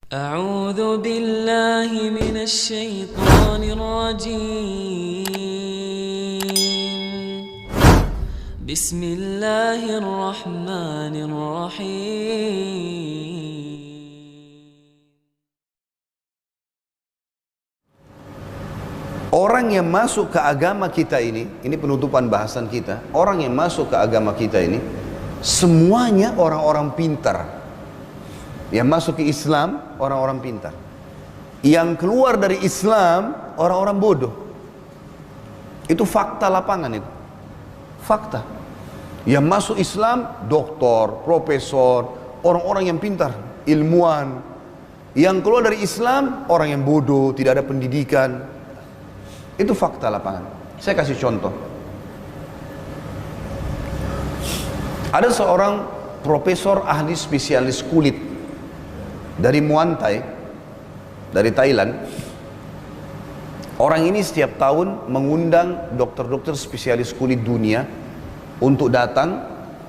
أعوذ بالله من الشيطان الرجيم بسم الله الرحمن الرحيم Orang yang masuk ke agama kita ini penutupan bahasan kita. Orang yang masuk ke agama kita ini, semuanya orang-orang pintar. Yang masuk ke Islam, orang-orang pintar. Yang keluar dari Islam, orang-orang bodoh. Itu fakta lapangan itu. Fakta. Yang masuk Islam, doktor, profesor, orang-orang yang pintar, ilmuwan. Yang keluar dari Islam, orang yang bodoh, tidak ada pendidikan. Itu fakta lapangan. Saya kasih contoh. Ada seorang profesor ahli spesialis kulit dari Muay Thai, dari Thailand. Orang ini setiap tahun mengundang dokter-dokter spesialis kulit dunia untuk datang,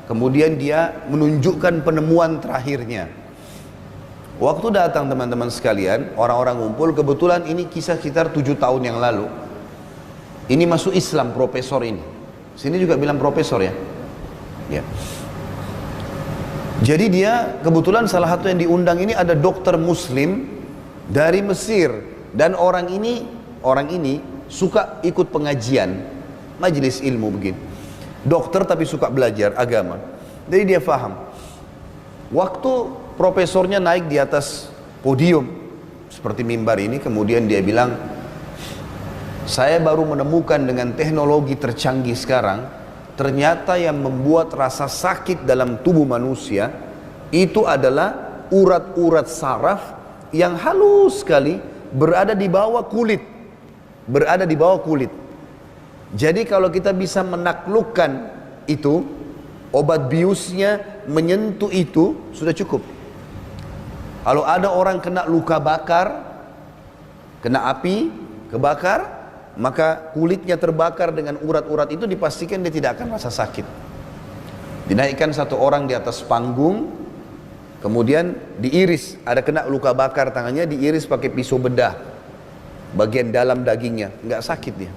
kemudian dia menunjukkan penemuan terakhirnya. Waktu datang teman-teman sekalian, orang-orang ngumpul, kebetulan ini kisah sekitar 7 tahun yang lalu. Ini masuk Islam profesor ini. Sini juga bilang profesor ya. Ya. Jadi dia kebetulan salah satu yang diundang ini ada dokter muslim dari Mesir, dan orang ini suka ikut pengajian, majelis ilmu begini. Dokter tapi suka belajar agama. Jadi dia faham. Waktu profesornya naik di atas podium seperti mimbar ini, kemudian dia bilang, saya baru menemukan dengan teknologi tercanggih sekarang, ternyata yang membuat rasa sakit dalam tubuh manusia itu adalah urat-urat saraf yang halus sekali berada di bawah kulit. Berada di bawah kulit. Jadi kalau kita bisa menaklukkan itu, obat biusnya menyentuh itu, sudah cukup. Kalau ada orang kena luka bakar, kena api, kebakar, maka kulitnya terbakar dengan urat-urat itu, dipastikan dia tidak akan rasa sakit. Dinaikkan satu orang di atas panggung, kemudian diiris, ada kena luka bakar tangannya, diiris pakai pisau bedah bagian dalam dagingnya, nggak sakit dia.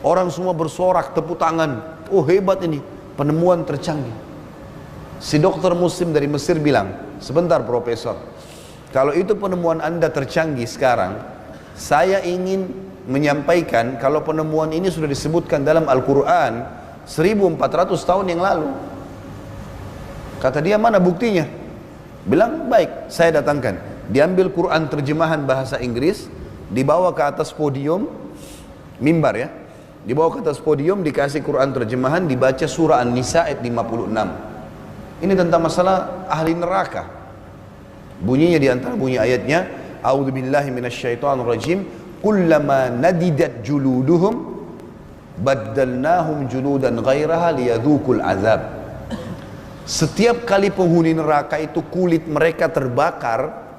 Orang semua bersorak, tepuk tangan, oh hebat ini, penemuan tercanggih. Si dokter muslim dari Mesir bilang, sebentar profesor, kalau itu penemuan Anda tercanggih sekarang, saya ingin menyampaikan kalau penemuan ini sudah disebutkan dalam Al-Quran 1400 tahun yang lalu. Kata dia, mana buktinya? Bilang, baik, saya datangkan. Diambil Quran terjemahan bahasa Inggris, dibawa ke atas podium, mimbar ya, dibawa ke atas podium, dikasih Quran terjemahan, dibaca surah An-Nisa ayat 56. Ini tentang masalah ahli neraka. Bunyinya diantara bunyi ayatnya, A'udzubillahi minasyaitonirrajim, kullama nadidat juluduhum baddalnahum juludan ghairaha liyadhukul azab. Setiap kali penghuni neraka itu kulit mereka terbakar,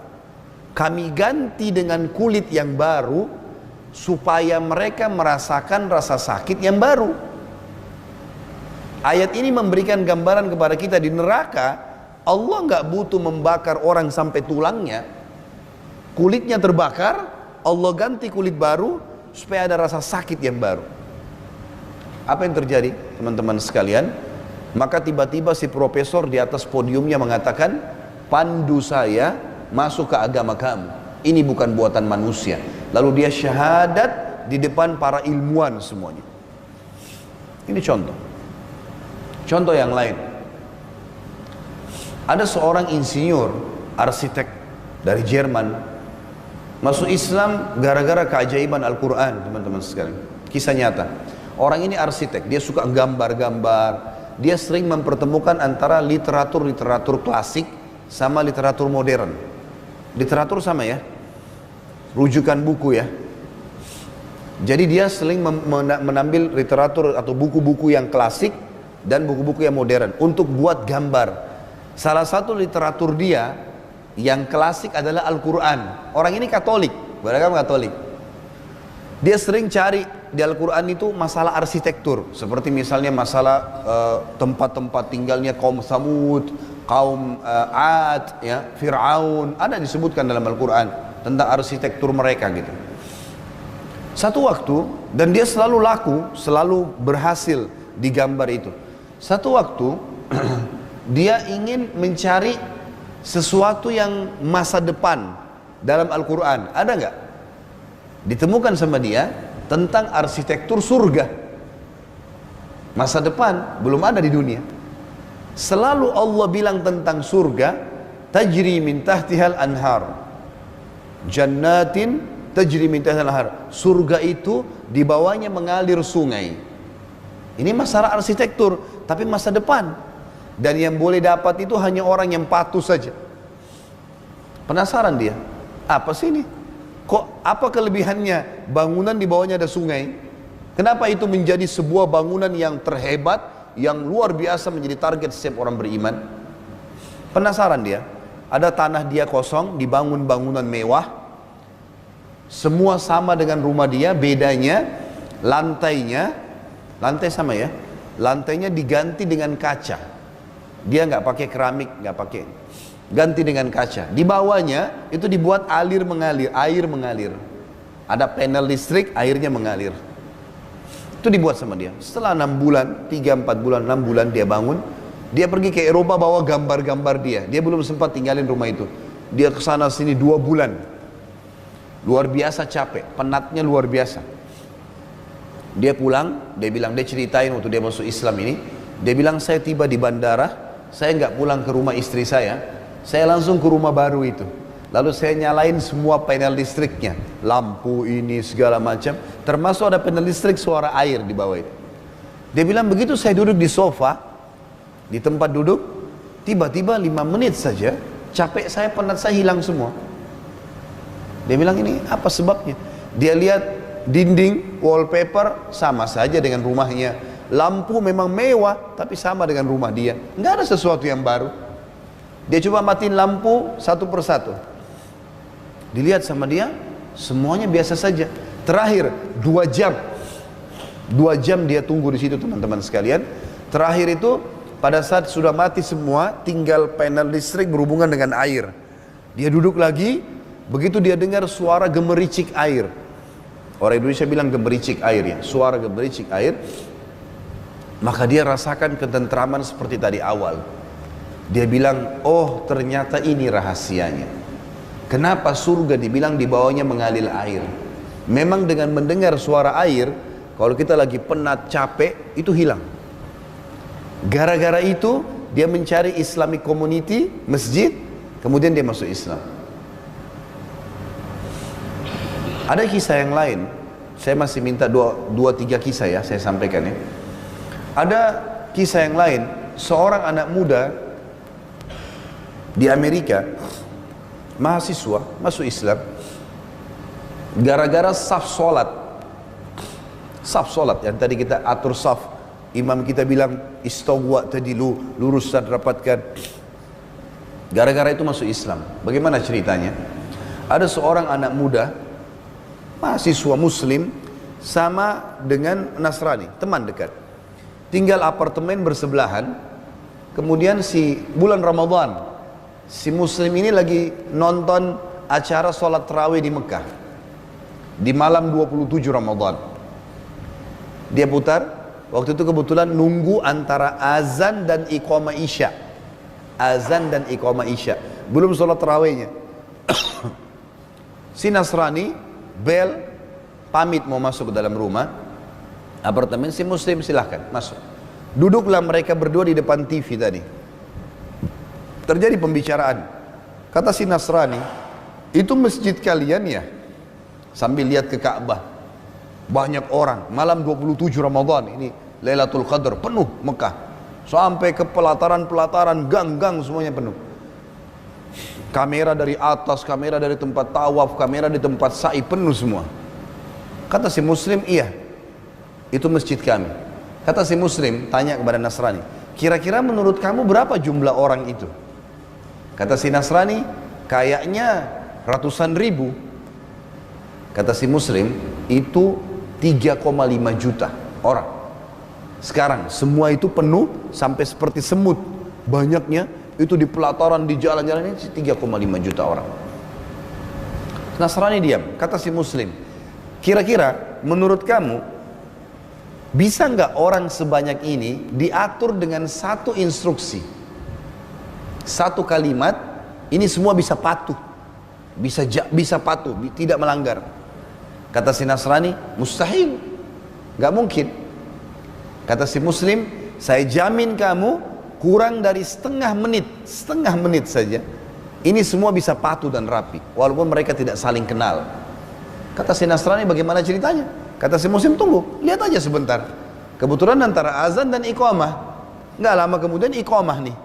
kami ganti dengan kulit yang baru supaya mereka merasakan rasa sakit yang baru. Ayat ini memberikan gambaran kepada kita, di neraka Allah nggak butuh membakar orang sampai tulangnya, kulitnya terbakar, Allah ganti kulit baru supaya ada rasa sakit yang baru. Apa yang terjadi teman-teman sekalian? Maka tiba-tiba si profesor di atas podiumnya mengatakan, pandu saya masuk ke agama kamu, ini bukan buatan manusia. Lalu dia syahadat di depan para ilmuwan semuanya. Ini contoh. Contoh yang lain, ada seorang insinyur arsitek dari Jerman masuk Islam gara-gara keajaiban Al-Quran, teman-teman sekalian. Kisah nyata. Orang ini arsitek, dia suka gambar-gambar, dia sering mempertemukan antara literatur klasik sama literatur modern. Literatur sama ya, rujukan buku ya. Jadi dia sering menambil literatur atau buku-buku yang klasik dan buku-buku yang modern untuk buat gambar. Salah satu literatur dia yang klasik adalah Al-Quran. Orang ini Katolik, beragama Katolik. Dia sering cari di Al-Quran itu masalah arsitektur, seperti misalnya masalah tempat-tempat tinggalnya kaum Samud, kaum Ad, ya, Fir'aun, ada disebutkan dalam Al-Quran tentang arsitektur mereka gitu. Satu waktu, dan dia selalu laku, selalu berhasil di gambar itu. Satu waktu, dia ingin mencari sesuatu yang masa depan dalam Al-Quran. Ada nggak? Ditemukan sama dia tentang arsitektur surga. Masa depan belum ada di dunia. Selalu Allah bilang tentang surga, tajri min tahtihal anhar, jannatin tajri min tahtihal anhar. Surga itu di bawahnya mengalir sungai. Ini masalah arsitektur, tapi masa depan. Dan yang boleh dapat itu hanya orang yang patuh saja. Penasaran dia, apa sih ini? Kok apa kelebihannya bangunan di bawahnya ada sungai? Kenapa itu menjadi sebuah bangunan yang terhebat, yang luar biasa menjadi target setiap orang beriman? Penasaran dia. Ada tanah dia kosong, dibangun bangunan mewah. Semua sama dengan rumah dia, bedanya lantainya, lantai sama ya, lantainya diganti dengan kaca. Dia nggak pakai keramik, nggak pakai, ganti dengan kaca. Di bawahnya itu dibuat alir mengalir, air mengalir. Ada panel listrik, airnya mengalir. Itu dibuat sama dia. Setelah 6 bulan, 3-4 bulan, 6 bulan dia bangun. Dia pergi ke Eropa bawa gambar-gambar dia. Dia belum sempat tinggalin rumah itu. Dia kesana sini 2 bulan. Luar biasa capek, penatnya luar biasa. Dia pulang, dia bilang, dia ceritain waktu dia masuk Islam ini. Dia bilang, saya tiba di bandara, saya nggak pulang ke rumah istri saya langsung ke rumah baru itu. Lalu saya nyalain semua panel listriknya, lampu ini segala macam, termasuk ada panel listrik suara air di bawah itu. Dia bilang begitu saya duduk di sofa, di tempat duduk, tiba-tiba 5 menit saja, capek saya, penat saya hilang semua. Dia bilang ini apa sebabnya? Dia lihat dinding, wallpaper sama saja dengan rumahnya. Lampu memang mewah, tapi sama dengan rumah dia. Nggak ada sesuatu yang baru. Dia coba matiin lampu satu persatu. Dilihat sama dia, semuanya biasa saja. Terakhir 2 jam, 2 jam dia tunggu di situ teman-teman sekalian. Terakhir itu pada saat sudah mati semua, tinggal panel listrik berhubungan dengan air. Dia duduk lagi, begitu dia dengar suara gemericik air. Orang Indonesia bilang gemericik air ya, suara gemericik air. Maka dia rasakan ketentraman seperti tadi awal. Dia bilang, oh ternyata ini rahasianya. Kenapa surga dibilang di bawahnya mengalir air? Memang dengan mendengar suara air, kalau kita lagi penat, capek, itu hilang. Gara-gara itu, dia mencari Islamic community, masjid, kemudian dia masuk Islam. Ada kisah yang lain, saya masih minta 2-3 kisah ya, saya sampaikan ya. Ada kisah yang lain, seorang anak muda di Amerika, mahasiswa, masuk Islam, gara-gara saf solat yang tadi kita atur saf, imam kita bilang istagwa tadi lurus dan rapatkan, gara-gara itu masuk Islam. Bagaimana ceritanya? Ada seorang anak muda, mahasiswa muslim, sama dengan Nasrani, teman dekat, tinggal apartemen bersebelahan. Kemudian bulan Ramadan, si muslim ini lagi nonton acara sholat tarawih di Mekah di malam 27 Ramadan. Dia putar, waktu itu kebetulan nunggu antara azan dan iqamah isya. Azan dan iqamah isya, belum sholat tarawihnya. Si Nasrani bel, pamit mau masuk ke dalam rumah apartemen, si muslim silahkan masuk. Duduklah mereka berdua di depan TV tadi. Terjadi pembicaraan. Kata si Nasrani, itu masjid kalian ya? Sambil lihat ke Ka'bah. Banyak orang, malam 27 Ramadan, ini Lailatul Qadar, penuh Mekah. Sampai ke pelataran-pelataran, gang-gang semuanya penuh. Kamera dari atas, kamera dari tempat tawaf, kamera di tempat sa'i, penuh semua. Kata si muslim, iya, itu masjid kami. Kata si muslim, tanya kepada Nasrani, kira-kira menurut kamu berapa jumlah orang itu? Kata si Nasrani, kayaknya ratusan ribu. Kata si muslim, itu 3,5 juta orang. Sekarang semua itu penuh sampai seperti semut. Banyaknya Itu di pelataran, di jalan-jalan ini 3,5 juta orang. Nasrani diam. Kata si Muslim, kira-kira menurut kamu bisa nggak orang sebanyak ini diatur dengan satu instruksi, satu kalimat, ini semua bisa patuh, bisa patuh, tidak melanggar? Kata si Nasrani, mustahil, nggak mungkin. Kata si Muslim, saya jamin kamu kurang dari setengah menit saja, ini semua bisa patuh dan rapi, walaupun mereka tidak saling kenal. Kata si Nasrani, bagaimana ceritanya? Kata si Muslim, tunggu, lihat aja sebentar. Kebetulan antara azan dan iqamah, nggak lama kemudian iqamah nih.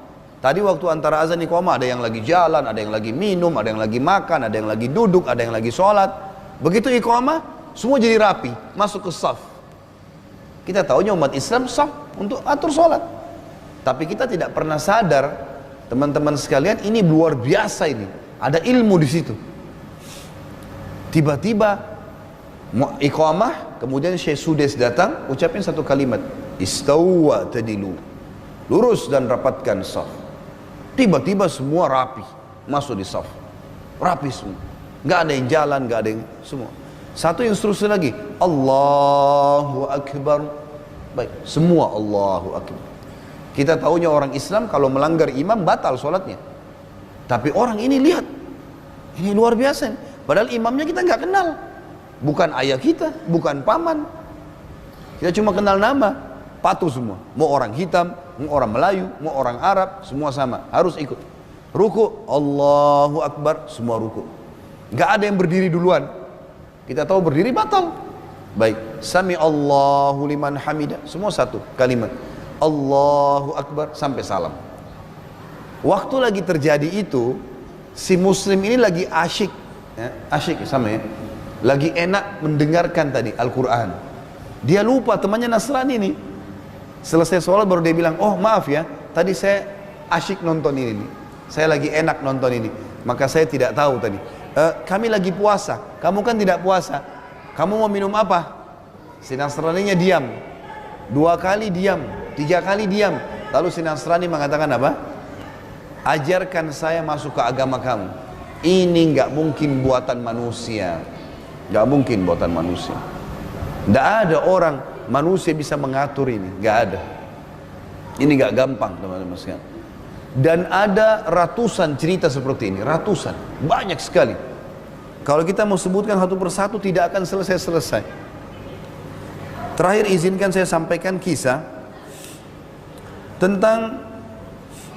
Tadi waktu antara azan iqamah ada yang lagi jalan, ada yang lagi minum, ada yang lagi makan, ada yang lagi duduk, ada yang lagi sholat. Begitu iqamah, semua jadi rapi, masuk ke shaf. Kita tahunya umat Islam shaf untuk atur sholat, tapi kita tidak pernah sadar, teman-teman sekalian, ini luar biasa ini. Ada ilmu di situ. Tiba-tiba iqamah, kemudian Syekh Sudes datang, ucapin satu kalimat, istawwa tadilu, lurus dan rapatkan shaf. Tiba-tiba semua rapi, masuk di shaf, rapi semua, nggak ada yang jalan, nggak ada yang semua. Satu instruksi lagi, Allahu Akbar. Baik, semua Allahu Akbar. Kita tahunya orang Islam kalau melanggar imam batal sholatnya, tapi orang ini lihat, ini luar biasa. Padahal imamnya kita nggak kenal, bukan ayah kita, bukan paman, kita cuma kenal nama, patuh semua. Mau orang hitam, mau orang Melayu, mau orang Arab, semua sama, harus ikut. Ruku, Allahu Akbar, semua ruku. Nggak ada yang berdiri duluan. Kita tahu berdiri batal. Baik, Sami Allahu liman hamidah, semua satu kalimat, Allahu Akbar sampai salam. Waktu lagi terjadi itu, si Muslim ini lagi asyik, ya, asyik sama ya, lagi enak mendengarkan tadi Al-Quran. Dia lupa temannya Nasrani nih. Selesai sholat baru dia bilang, oh maaf ya, tadi saya asyik nonton ini nih. Saya lagi enak nonton ini, maka saya tidak tahu tadi. Kami lagi puasa, kamu kan tidak puasa. Kamu mau minum apa? Si Nasraninya diam. 2 kali diam, 3 kali diam. Lalu si Nasrani mengatakan apa? Ajarkan saya masuk ke agama kamu. Ini nggak mungkin buatan manusia. Nggak mungkin buatan manusia. Nggak ada orang manusia bisa mengatur ini. Nggak ada. Ini nggak gampang teman-teman sekalian. Dan ada ratusan cerita seperti ini. Ratusan. Banyak sekali. Kalau kita mau sebutkan satu persatu tidak akan selesai-selesai. Terakhir izinkan saya sampaikan kisah tentang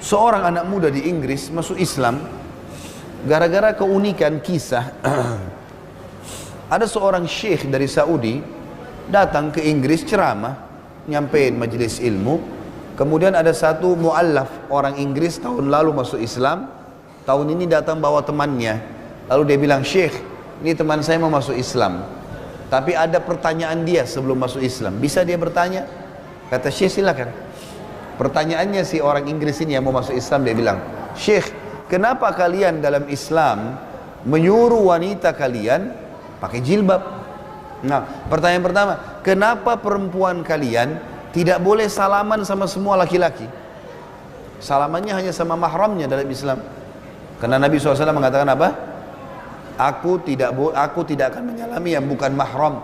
seorang anak muda di Inggris masuk Islam gara-gara keunikan kisah. Ada seorang syekh dari Saudi datang ke Inggris ceramah, nyampein majelis ilmu. Kemudian ada satu muallaf orang Inggris tahun lalu masuk Islam, tahun ini datang bawa temannya. Lalu dia bilang, syekh, ini teman saya mau masuk Islam, tapi ada pertanyaan dia sebelum masuk Islam, bisa dia bertanya? Kata syekh, silakan. Pertanyaannya si orang Inggris ini yang mau masuk Islam, dia bilang, syekh, kenapa kalian dalam Islam menyuruh wanita kalian pakai jilbab? Nah, pertanyaan pertama, kenapa perempuan kalian tidak boleh salaman sama semua laki-laki? Salamannya hanya sama mahramnya dalam Islam. Karena Nabi SAW mengatakan apa? Aku tidak akan menyalami yang bukan mahram,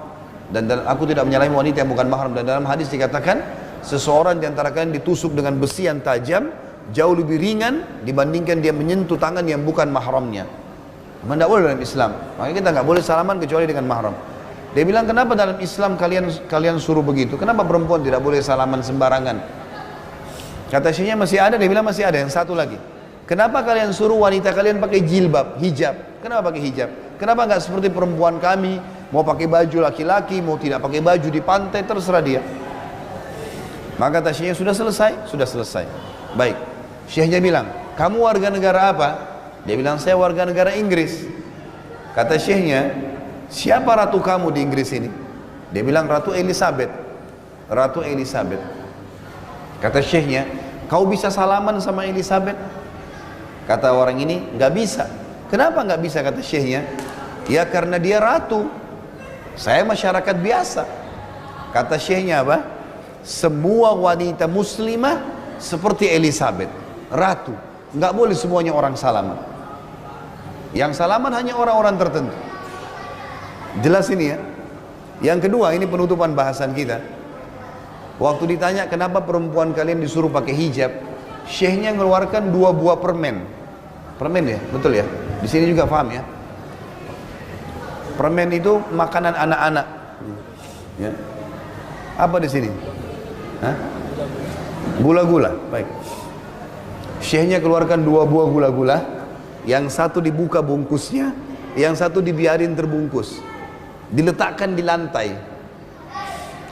dan aku tidak menyalami wanita yang bukan mahram. Dan dalam hadis dikatakan, seseorang di antara kalian ditusuk dengan besi yang tajam jauh lebih ringan dibandingkan dia menyentuh tangan yang bukan mahramnya. Memang tidak boleh dalam Islam. Makanya kita nggak boleh salaman kecuali dengan mahram. Dia bilang, kenapa dalam Islam kalian suruh begitu? Kenapa perempuan tidak boleh salaman sembarangan? Kata syekhnya masih ada, dia bilang masih ada. Yang satu lagi, kenapa kalian suruh wanita kalian pakai jilbab, hijab? Kenapa pakai hijab? Kenapa nggak seperti perempuan kami, mau pakai baju laki-laki, mau tidak pakai baju di pantai, terserah dia. Maka kata syekhnya, sudah selesai? Sudah selesai. Baik. Syekhnya bilang, kamu warga negara apa? Dia bilang, saya warga negara Inggris. Kata syekhnya, siapa ratu kamu di Inggris ini? Dia bilang, Ratu Elizabeth. Ratu Elizabeth. Kata syekhnya, kau bisa salaman sama Elizabeth? Kata orang ini, nggak bisa. Kenapa nggak bisa? Kata syekhnya, ya karena dia ratu, saya masyarakat biasa. Kata syekhnya apa? Semua wanita muslimah seperti Elizabeth, ratu. Nggak boleh semuanya orang salaman. Yang salaman hanya orang-orang tertentu. Jelas ini ya. Yang kedua, ini penutupan bahasan kita. Waktu ditanya kenapa perempuan kalian disuruh pakai hijab, syekhnya mengeluarkan 2 buah permen. Permen ya, betul ya. Di sini juga paham ya. Permen itu makanan anak-anak. Ya. Apa di sini? Hah? Gula-gula. Baik. Syekhnya keluarkan 2 buah gula-gula. Yang satu dibuka bungkusnya, yang satu dibiarin terbungkus. Diletakkan di lantai.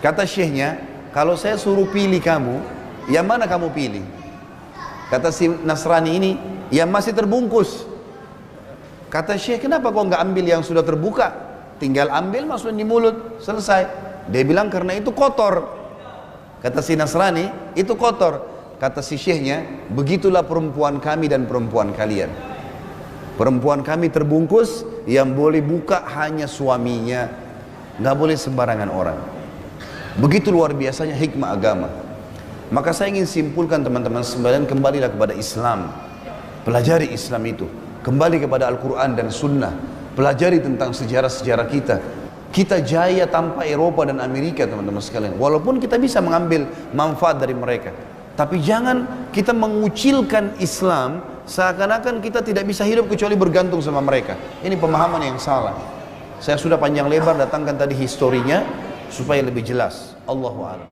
Kata syekhnya, kalau saya suruh pilih kamu, yang mana kamu pilih? Kata si Nasrani ini, yang masih terbungkus. Kata syekh, kenapa kau nggak ambil yang sudah terbuka? Tinggal ambil, masukin di mulut, selesai. Dia bilang karena itu kotor. Kata si Nasrani, itu kotor. Kata si syekhnya, begitulah perempuan kami dan perempuan kalian. Perempuan kami terbungkus, yang boleh buka hanya suaminya, nggak boleh sembarangan orang. Begitu luar biasanya hikmah agama. Maka saya ingin simpulkan teman-teman sekalian, kembalilah kepada Islam, pelajari Islam itu, kembali kepada Al-Quran dan Sunnah, pelajari tentang sejarah-sejarah kita. Kita jaya tanpa Eropa dan Amerika teman-teman sekalian, walaupun kita bisa mengambil manfaat dari mereka. Tapi jangan kita mengucilkan Islam seakan-akan kita tidak bisa hidup kecuali bergantung sama mereka. Ini pemahaman yang salah. Saya sudah panjang lebar datangkan tadi historinya supaya lebih jelas. Allahu a'lam.